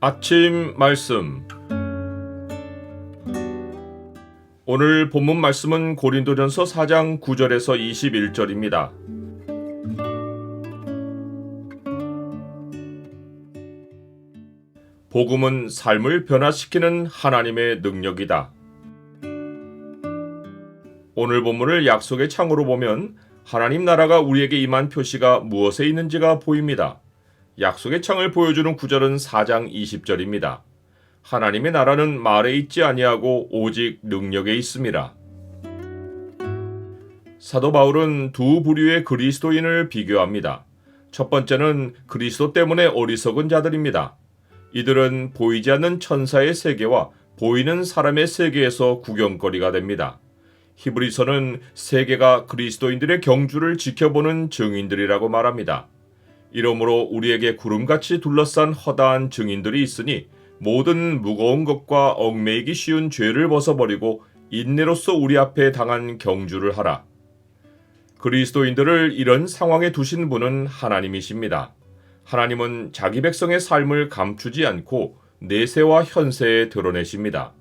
아침 말씀. 오늘 본문 말씀은 고린도전서 4장 9절에서 21절입니다. 복음은 삶을 변화시키는 하나님의 능력이다. 오늘 본문을 약속의 창으로 보면 하나님 나라가 우리에게 임한 표시가 무엇에 있는지가 보입니다. 약속의 창을 보여주는 구절은 4장 20절입니다. 하나님의 나라는 말에 있지 아니하고 오직 능력에 있음이라. 사도 바울은 두 부류의 그리스도인을 비교합니다. 첫 번째는 그리스도 때문에 어리석은 자들입니다. 이들은 보이지 않는 천사의 세계와 보이는 사람의 세계에서 구경거리가 됩니다. 히브리서는 세계가 그리스도인들의 경주를 지켜보는 증인들이라고 말합니다. 이러므로 우리에게 구름같이 둘러싼 허다한 증인들이 있으니 모든 무거운 것과 얽매이기 쉬운 죄를 벗어버리고 인내로서 우리 앞에 당한 경주를 하라. 그리스도인들을 이런 상황에 두신 분은 하나님이십니다. 하나님은 자기 백성의 삶을 감추지 않고 내세와 현세에 드러내십니다.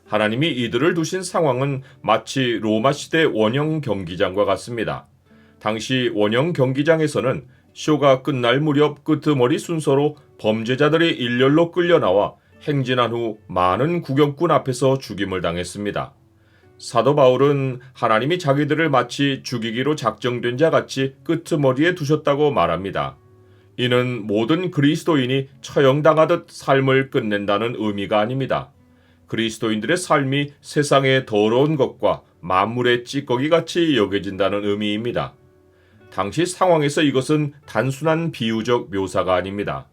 하나님이 이들을 두신 상황은 마치 로마 시대 원형 경기장과 같습니다. 당시 원형 경기장에서는 쇼가 끝날 무렵 끄트머리 순서로 범죄자들이 일렬로 끌려나와 행진한 후 많은 구경꾼 앞에서 죽임을 당했습니다. 사도 바울은 하나님이 자기들을 마치 죽이기로 작정된 자 같이 끄트머리에 두셨다고 말합니다. 이는 모든 그리스도인이 처형당하듯 삶을 끝낸다는 의미가 아닙니다. 그리스도인들의 삶이 세상의 더러운 것과 만물의 찌꺼기같이 여겨진다는 의미입니다. 당시 상황에서 이것은 단순한 비유적 묘사가 아닙니다.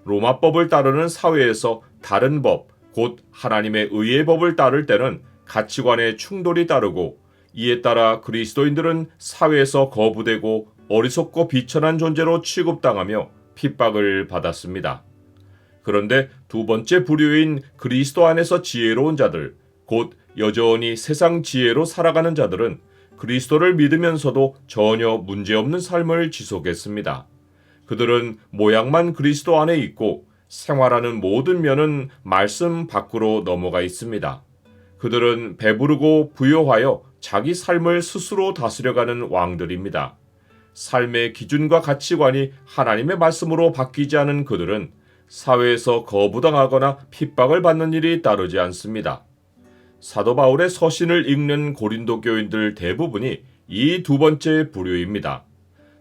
로마법을 따르는 사회에서 다른 법, 곧 하나님의 의의 법을 따를 때는 가치관의 충돌이 따르고 이에 따라 그리스도인들은 사회에서 거부되고 어리석고 비천한 존재로 취급당하며 핍박을 받았습니다. 그런데 두 번째 부류인 그리스도 안에서 지혜로운 자들, 곧 여전히 세상 지혜로 살아가는 자들은 그리스도를 믿으면서도 전혀 문제없는 삶을 지속했습니다. 그들은 모양만 그리스도 안에 있고 생활하는 모든 면은 말씀 밖으로 넘어가 있습니다. 그들은 배부르고 부요하여 자기 삶을 스스로 다스려가는 왕들입니다. 삶의 기준과 가치관이 하나님의 말씀으로 바뀌지 않은 그들은 사회에서 거부당하거나 핍박을 받는 일이 따르지 않습니다. 사도 바울의 서신을 읽는 고린도 교인들 대부분이 이 두 번째 부류입니다.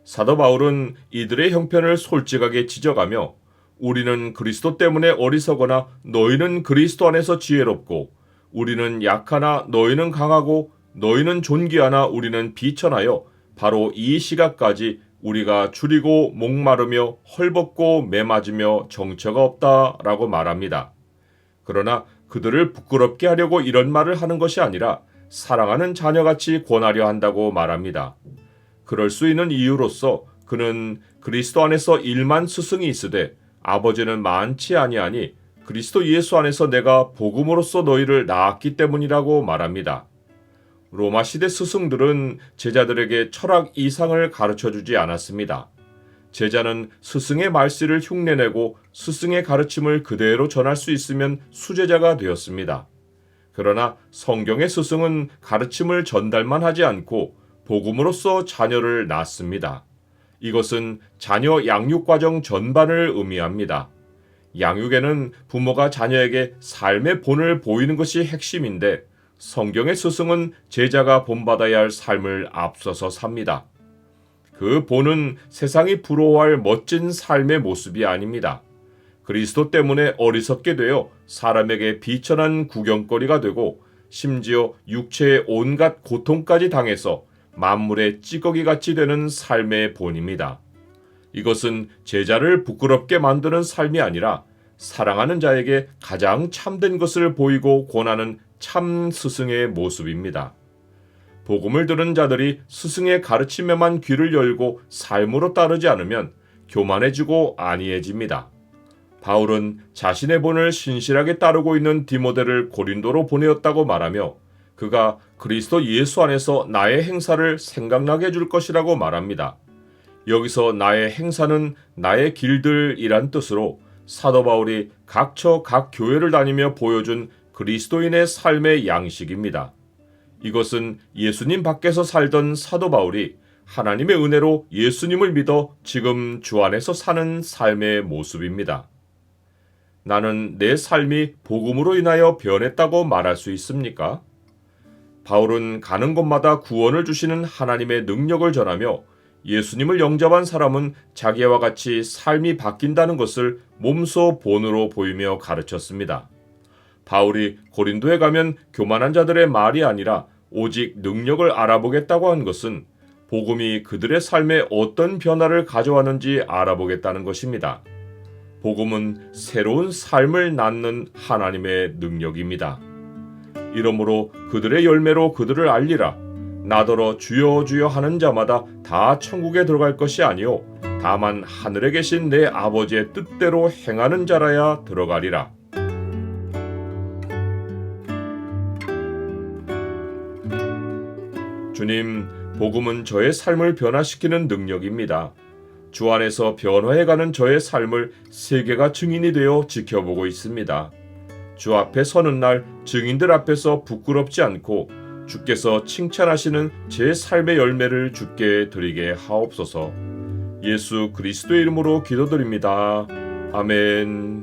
사도 바울은 이들의 형편을 솔직하게 지적하며 우리는 그리스도 때문에 어리석거나 너희는 그리스도 안에서 지혜롭고 우리는 약하나 너희는 강하고 너희는 존귀하나 우리는 비천하여 바로 이 시각까지 우리가 줄이고 목마르며 헐벗고 매맞으며 정처가 없다라고 말합니다. 그러나 그들을 부끄럽게 하려고 이런 말을 하는 것이 아니라 사랑하는 자녀같이 권하려 한다고 말합니다. 그럴 수 있는 이유로서 그는 그리스도 안에서 1만 스승이 있으되 아버지는 많지 아니하니 그리스도 예수 안에서 내가 복음으로써 너희를 낳았기 때문이라고 말합니다. 로마 시대 스승들은 제자들에게 철학 이상을 가르쳐주지 않았습니다. 제자는 스승의 말씨를 흉내내고 스승의 가르침을 그대로 전할 수 있으면 수제자가 되었습니다. 그러나 성경의 스승은 가르침을 전달만 하지 않고 복음으로써 자녀를 낳습니다. 이것은 자녀 양육 과정 전반을 의미합니다. 양육에는 부모가 자녀에게 삶의 본을 보이는 것이 핵심인데 성경의 스승은 제자가 본받아야 할 삶을 앞서서 삽니다. 그 본은 세상이 부러워할 멋진 삶의 모습이 아닙니다. 그리스도 때문에 어리석게 되어 사람에게 비천한 구경거리가 되고 심지어 육체의 온갖 고통까지 당해서 만물의 찌꺼기같이 되는 삶의 본입니다. 이것은 제자를 부끄럽게 만드는 삶이 아니라 사랑하는 자에게 가장 참된 것을 보이고 권하는 참 스승의 모습입니다. 복음을 들은 자들이 스승의 가르침에만 귀를 열고 삶으로 따르지 않으면 교만해지고 안이해집니다. 바울은 자신의 본을 신실하게 따르고 있는 디모데를 고린도로 보내었다고 말하며 그가 그리스도 예수 안에서 나의 행사를 생각나게 해줄 것이라고 말합니다. 여기서 나의 행사는 나의 길들이란 뜻으로 사도 바울이 각처 각 교회를 다니며 보여준 그리스도인의 삶의 양식입니다. 이것은 예수님 밖에서 살던 사도 바울이 하나님의 은혜로 예수님을 믿어 지금 주 안에서 사는 삶의 모습입니다. 나는 내 삶이 복음으로 인하여 변했다고 말할 수 있습니까? 바울은 가는 곳마다 구원을 주시는 하나님의 능력을 전하며 예수님을 영접한 사람은 자기와 같이 삶이 바뀐다는 것을 몸소 본으로 보이며 가르쳤습니다. 바울이 고린도에 가면 교만한 자들의 말이 아니라 오직 능력을 알아보겠다고 한 것은 복음이 그들의 삶에 어떤 변화를 가져왔는지 알아보겠다는 것입니다. 복음은 새로운 삶을 낳는 하나님의 능력입니다. 이러므로 그들의 열매로 그들을 알리라. 나더러 주여 주여 하는 자마다 다 천국에 들어갈 것이 아니요 다만 하늘에 계신 내 아버지의 뜻대로 행하는 자라야 들어가리라. 주님, 복음은 저의 삶을 변화시키는 능력입니다. 주 안에서 변화해가는 저의 삶을 세계가 증인이 되어 지켜보고 있습니다. 주 앞에 서는 날 증인들 앞에서 부끄럽지 않고 주께서 칭찬하시는 제 삶의 열매를 주께 드리게 하옵소서. 예수 그리스도의 이름으로 기도드립니다. 아멘.